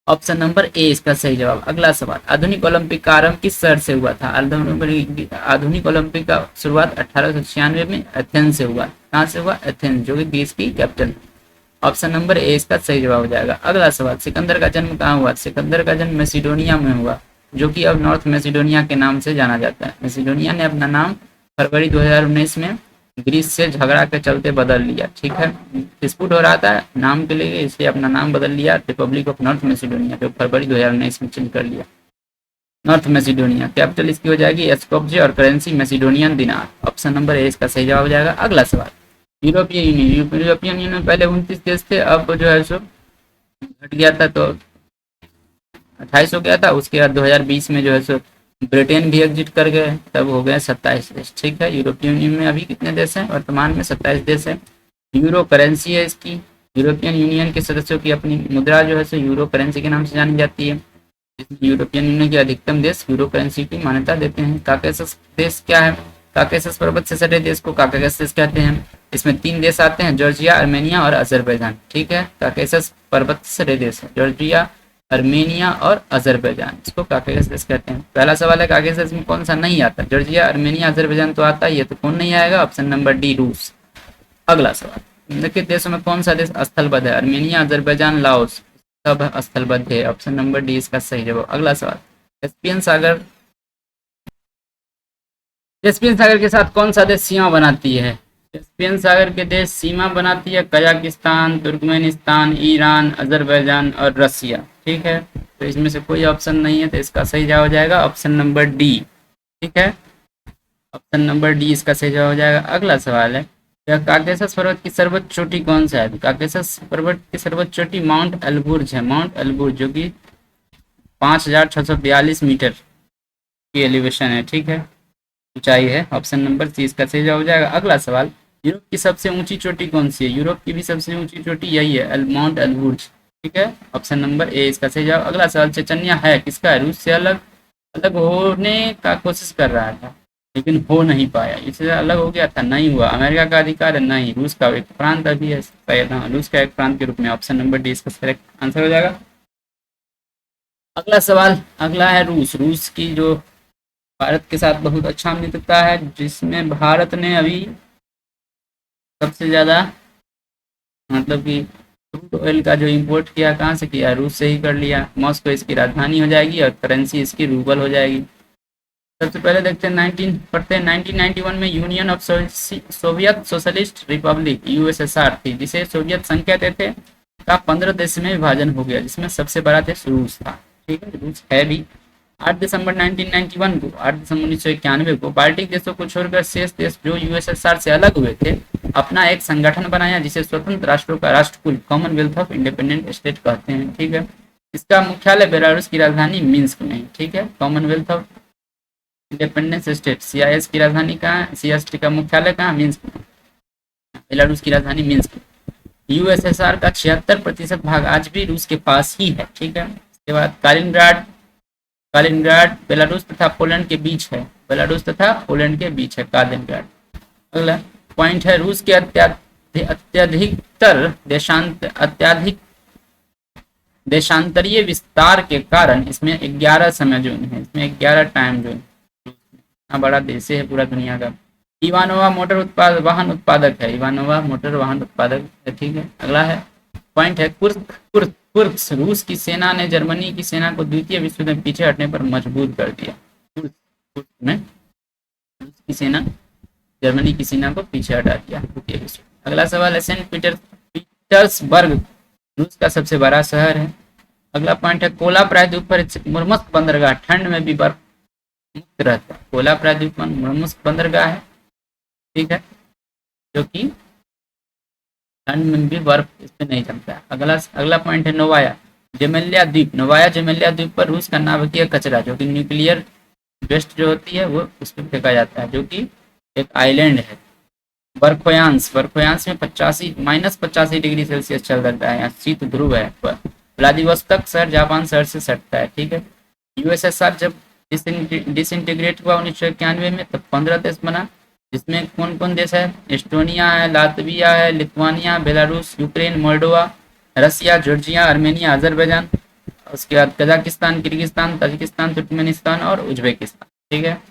ऑप्शन नंबर ए इसका सही जवाब। अगला सवाल, आधुनिक ओलंपिक का आरंभ किस शहर से हुआ था? आधुनिक ओलंपिक का शुरुआत 1896 में एथेंस से हुआ। कहाँ से हुआ? एथेंस, जो कि ग्रीस की कैपिटल। ऑप्शन नंबर ए इसका सही जवाब हो जाएगा। अगला सवाल, सिकंदर का जन्म कहाँ हुआ? सिकंदर का जन्म मैसिडोनिया में हुआ, जो कि अब नॉर्थ मैसिडोनिया के नाम से जाना जाता है। मैसिडोनिया ने अपना नाम फरवरी 2019 में ग्रीस से झगड़ा के चलते बदल लिया, ठीक है। डिस्प्यूट हो रहा था नाम के लिए, इसलिए अपना नाम बदल लिया रिपब्लिक ऑफ नॉर्थ मैसिडोनिया, जो फरवरी 2019 में चेंज कर लिया नॉर्थ मैसिडोनिया। कैपिटल इसकी हो जाएगी स्कोप्जे और करेंसी मैसिडोनियन दिनार। ऑप्शन नंबर ए इसका सही जवाब हो जाएगा। अगला सवाल, यूरोपियन यूनियन में पहले 29 देश थे, अब जो है सो घट गया था, तो 28 हो गया था। उसके बाद 2020 में जो है सो ब्रिटेन भी एग्जिट कर गए, तब हो गए 27 देश, ठीक है। यूरोपियन यूनियन में अभी कितने देश हैं? वर्तमान में 27 देश हैं। यूरो करेंसी है इसकी। यूरोपियन यूनियन के सदस्यों की अपनी मुद्रा जो है सो यूरो करेंसी के नाम से जानी जाती है। यूरोपियन यूनियन के अधिकतम देश यूरो करेंसी की मान्यता देते हैं। काकेसस देश क्या है? काकेसस पर्वत से सटे देश को काकेसस कहते हैं। इसमें 3 देश आते हैं, जॉर्जिया, आर्मेनिया और अजरबैजान, ठीक है। काकेसस पर्वत से सटे देश है जॉर्जिया, आर्मेनिया और अजरबैजान, इसको काकेसस कहते हैं। पहला सवाल है काकेसस में कौन सा नहीं आता? जॉर्जिया, आर्मेनिया, अजरबैजान तो आता ही है, तो कौन नहीं आएगा? ऑप्शन नंबर डी, रूस। अगला सवाल, निम्नलिखित देशों में कौन सा देश स्थलबद्ध है? आर्मेनिया, अजरबैजान, लाओस सब स्थलबद्ध है। ऑप्शन नंबर डी इसका सही जवाब। अगला सवाल, कैस्पियन सागर के साथ कौन सा देश सीमा बनाती है? कैस्पियन सागर के देश सीमा बनाती है कजाकिस्तान, तुर्कमेनिस्तान, ईरान, अजरबैजान और रसिया, ठीक है। तो इसमें से कोई ऑप्शन नहीं है, तो इसका सही जवाब हो जाएगा ऑप्शन नंबर डी, ठीक है। ऑप्शन नंबर डी इसका सही जवाब हो जाएगा। अगला सवाल है, काकेशस पर्वत की सर्वोच्च चोटी कौन सा है? काकेशस पर्वत की सर्वोच्च चोटी माउंट एल्बुर्ज है। माउंट एल्बुर्ज जो कि 5642 मीटर की एलिवेशन है, ठीक है, ऊंचाई है। ऑप्शन नंबर सी इसका सही जवाब हो जाएगा। अगला सवाल, यूरोप की सबसे ऊंची चोटी कौन सी है? यूरोप की भी सबसे ऊंची चोटी यही है, माउंट एल्बुर्ज, ठीक है। ऑप्शन नंबर ए इसका सही जवाब। अगला सवाल, चेचन्या है किसका है? रूस से अलग अलग होने का कोशिश कर रहा था, लेकिन हो नहीं पाया। इससे अलग हो गया था, नहीं हुआ। अमेरिका का अधिकार है? नहीं। रूस का एक प्रांत अभी है, रूस का एक प्रांत के रूप में। ऑप्शन नंबर डी इसका करेक्ट आंसर हो जाएगा। अगला सवाल, अगला है रूस की जो भारत के साथ बहुत अच्छा मित्रता है, जिसमें भारत ने अभी सबसे ज़्यादा मतलब कि क्रूड ऑयल का जो इंपोर्ट किया, कहाँ से किया? रूस से ही कर लिया। मॉस्को इसकी राजधानी हो जाएगी और करेंसी इसकी रूबल हो जाएगी। सबसे पहले देखते हैं 1991 में union of Soviet socialist Republic USSR थी, जिसे सोवियत संघ कहते थे, का 15 देश में विभाजन हो गया, जिसमें सबसे बड़ा देश रूस था, ठीक है। रूस है भी। 8 दिसंबर 1991 को 8 दिसंबर 1991 को बाल्टिक देशों को छोड़कर शेष देश जो यूएसएसआर से अलग हुए थे, अपना एक संगठन बनाया, जिसे स्वतंत्र राष्ट्रों का राष्ट्रकुल कॉमनवेल्थ ऑफ इंडिपेंडेंट स्टेट कहते हैं, ठीक है। इसका मुख्यालय बेलारूस की राजधानी मिन्स्क में है, ठीक है। Commonwealth of independence state, CIS की राजधानी कहाँ? सीएसटी का मुख्यालय कहाँ? मिन्स्क में। बेलारूस की राजधानी मिन्स्क। यूएसएसआर का 76% भाग आज भी रूस के पास ही है, ठीक है। इसके बाद कालिनग्राड बेलारूस तथा पोलैंड के बीच है। बेलारूस तथा पोलैंड के बीच है कालिनग्राड। अगला पॉइंट है, रूस के अत्यधिक अधिकतर अत्याधिक देशांतरीय विस्तार के कारण इसमें 11 समय जोन है, इसमें 11 टाइम जोन। इतना बड़ा देश है पूरा दुनिया का। इवानोवा मोटर वाहन उत्पादक है, इवानोवा मोटर वाहन उत्पादक है, ठीक है। अगला है पॉइंट है कुर्स्क, रूस की सेना ने जर्मनी की सेना को द्वितीय विश्व युद्ध में पीछे हटने पर मजबूर कर दिया। कुर्स्क में रूस की सेना जर्मनी की सेना को पीछे हटा दिया द्वितीय विश्व। अगला सवाल है सेंट पीटर्सबर्ग रूस का सबसे बड़ा शहर है। अगला पॉइंट है कोला प्रायद्वीप पर मुर्मस्क बंदरगाह ठंड में भी बर्फ मुक्त रहता है। कोला प्रायद्वीप पर मुर्मस्क बंदरगाह है, ठीक है, जो कि ठंड में भी बर्फ इस पे नहीं जमता है। अगला पॉइंट है नोवाया जेमेलिया द्वीप। नोवाया जेमेलिया द्वीप पर रूस का नाभिकीय कचरा जो कि न्यूक्लियर वेस्ट जो होती है वो उस पर फेंका जाता है, जो कि एक आइलैंड है। बर्फयांश में -85 डिग्री सेल्सियस चल रहता है, यहाँ शीत ध्रुव है। व्लादिवोस्तोक शहर जापान शहर से सटता है, ठीक है। यूएसएसआर जब डिसइंटीग्रेट हुआ 1991 में तब 15 देश बना, जिसमें कौन कौन देश है? एस्टोनिया है, लातविया है, Lithuania, Belarus, Ukraine, Moldova, Russia, Georgia, Armenia, Azerbaijan, उसके बाद कजाकिस्तान, किर्गिस्तान, ताजिकिस्तान, तुर्कमेनिस्तान और उज्बेकिस्तान, ठीक है।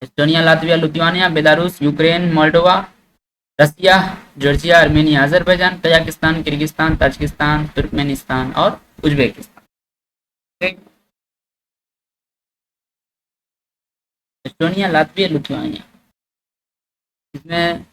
Estonia, Latvia, Lithuania, Belarus, Ukraine, Moldova, Russia, Georgia, Armenia, Azerbaijan, Kazakhstan, Kyrgyzstan, Tajikistan, Turkmenistan और उज्बेकिस्तान, ठीक। एस्टोनिया, लातविया, लिथुआनिया, इसमें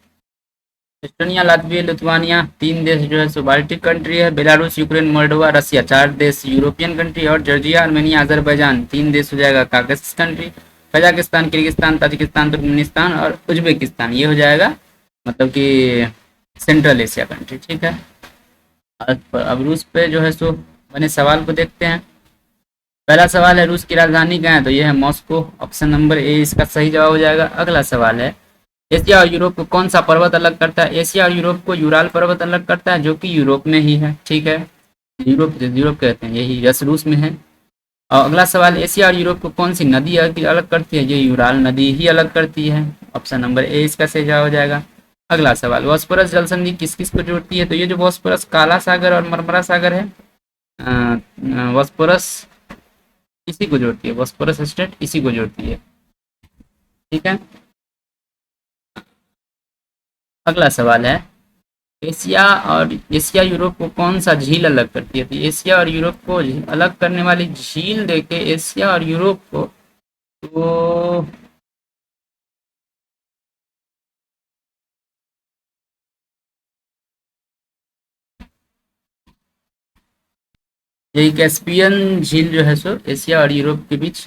एस्टोनिया, लातविया, लिथुआनिया 3 देश जो है सो बाल्टिक कंट्री है। बेलारूस, यूक्रेन, मोल्डोवा, रसिया 4 देश यूरोपियन कंट्री, और जॉर्जिया, आर्मेनिया, अजरबैजान 3 देश हो जाएगा काकस country. Kazakhstan, Kyrgyzstan, Tajikistan, Turkmenistan और उज्बेकिस्तान ये हो जाएगा मतलब कि सेंट्रल एशिया कंट्री, ठीक है। अब रूस पे जो है सो बने सवाल को देखते हैं। पहला सवाल है रूस की राजधानी कहाँ है? तो ये है मॉस्को, ऑप्शन नंबर ए इसका सही जवाब हो जाएगा। अगला सवाल है एशिया और यूरोप को कौन सा पर्वत अलग करता है? एशिया और यूरोप को यूराल पर्वत अलग करता है, जो कि यूरोप में ही है, ठीक है। यूरोप कहते हैं, यही रूस में है। और अगला सवाल एशिया और यूरोप को कौन सी नदी अलग करती है? ये यूराल नदी ही अलग करती है, ऑप्शन नंबर ए इसका सही जवाब हो जाएगा। अगला सवाल बॉस्फोरस जल संधि किस किस को जोड़ती है? तो ये जो बॉस्फोरस काला सागर और मरमरा सागर है, बॉस्फोरस इसी को जोड़ती है, बॉस्फोरस स्ट्रेट इसी को जोड़ती है, ठीक है। अगला सवाल है एशिया यूरोप को कौन सा झील अलग करती है? तो एशिया और यूरोप को अलग करने वाली झील देखे एशिया और यूरोप को, तो यही कैस्पियन झील जो है सो एशिया और यूरोप के बीच,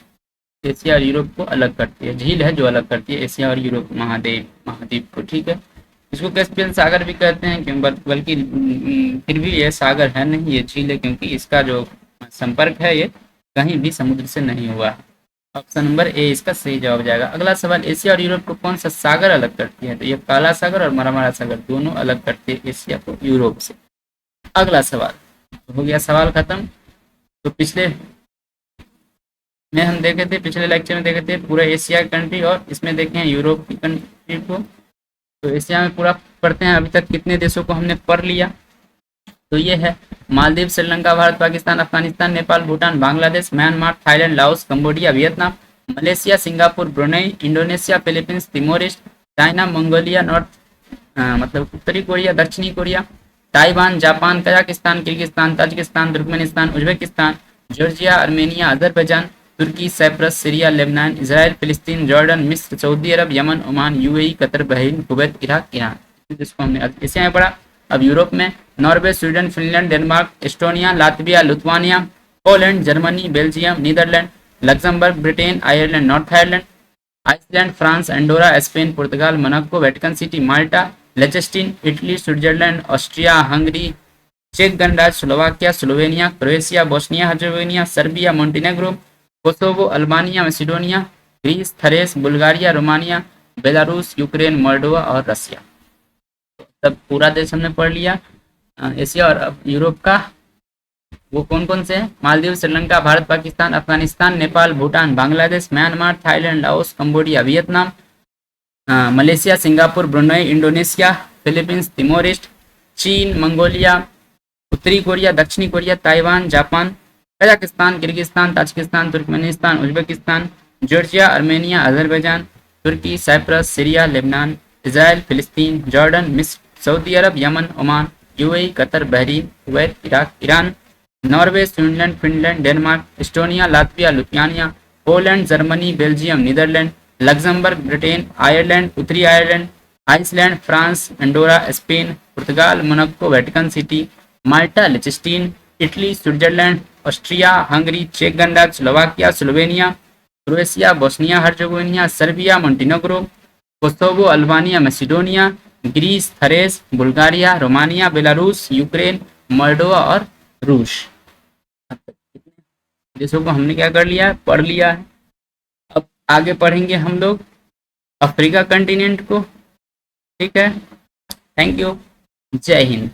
एशिया और यूरोप को अलग करती है, झील है जो अलग करती है एशिया और यूरोप महाद्वीप को, ठीक है। इसको कैस्पियन सागर भी कहते हैं क्यों, बल्कि फिर भी ये सागर है नहीं, ये झील है, क्योंकि इसका जो संपर्क है ये कहीं भी समुद्र से नहीं हुआ है। ऑप्शन नंबर ए इसका सही जवाब हो जाएगा। अगला सवाल एशिया और यूरोप को कौन सा सागर अलग करती है? तो ये काला सागर और मरमरा सागर दोनों अलग करते हैं एशिया को यूरोप से। अगला सवाल हो गया, सवाल खत्म। तो पिछले में हम देखे थे, पिछले लेक्चर में देखे थे पूरा एशिया की कंट्री, और इसमें देखे हैं यूरोप की कंट्री को। तो एशिया में पूरा पढ़ते हैं, अभी तक कितने देशों को हमने पढ़ लिया? तो ये है Maldives, Sri Lanka, Bharat, Pakistan, Afghanistan, Nepal, Bhutan, Bangladesh, Myanmar, Thailand, Laos, Cambodia, Vietnam, Malaysia, Singapore, Brunei, Indonesia, Philippines, तिमोरिस्ट, चाइना, मंगोलिया, मतलब उत्तरी कोरिया, दक्षिणी Korea, Taiwan, Japan, Kazakhstan, Kyrgyzstan, Tajikistan, Turkmenistan, Uzbekistan, Georgia, Armenia, Azerbaijan, तुर्की, साइप्रस, सीरिया, लेबनान, इजराइल, फिलिस्तीन, जॉर्डन, मिस्र, सऊदी अरब, यमन, Oman, UAE, Qatar, Bahrain, Kuwait, Iraq, Iran, जिसको हमने एशिया में पढ़ा। अब यूरोप में Norway, Sweden, Finland, Denmark, Estonia, Latvia, Lithuania, Poland, Germany, Belgium, Netherland, Luxembourg, Britain, Ireland, North Ireland, Iceland, France, Andorra, Spain, पुर्तगाल, Monaco, Vatican City, Malta, Liechtenstein, Italy, Switzerland, Austria, Hungary, चेक गणराज्य, Slovakia, Slovenia, Croatia, Bosnia Herzegovina, Serbia, Montenegro, Kosovo, Albania, Macedonia, Greece, Thrace, Bulgaria, Romania, Belarus, Ukraine, Moldova और रसिया। तब पूरा देश हमने पढ़ लिया एशिया और यूरोप का। वो कौन कौन से हैं? Maldives, Sri Lanka, Bharat, Pakistan, Afghanistan, Nepal, Bhutan, Bangladesh, Myanmar, Thailand, Laos, Cambodia, Vietnam, Malaysia, Singapore, Brunei, Indonesia, Philippines, तिमोरिस्ट, चीन, मंगोलिया, उत्तरी कोरिया, दक्षिणी Korea, Taiwan, Japan, Kazakhstan, Kyrgyzstan, Tajikistan, Turkmenistan, Uzbekistan, Georgia, Armenia, Azerbaijan, तुर्की, साइप्रस, सीरिया, लेबनान, इजराइल, फिलिस्तीन, जॉर्डन, मिस्र, सऊदी अरब, यमन, Oman, UAE, Qatar, Bahrain, Kuwait, Iraq, Iran, Norway, Switzerland, Finland, Denmark, Estonia, Latvia, Lithuania, Poland, Germany, Belgium, Netherland, Luxembourg, Britain, Ireland, उत्तरी Ireland, Iceland, France, Andorra, Spain, पुर्तगाल, Monaco, Vatican City, Malta, Liechtenstein, Italy, Switzerland, Austria, Hungary, चेक गणराज्य, Slovakia, Slovenia, Croatia, Bosnia Herzegovina, Serbia, Montenegro, Kosovo, Albania, Macedonia, Greece, Thrace, Bulgaria, Romania, Belarus, Ukraine, Moldova और रूस। देशों को हमने क्या कर लिया है, पढ़ लिया है। अब आगे पढ़ेंगे हम लोग अफ्रीका कंटिनेंट को। ठीक है, थैंक यू, जय हिंद।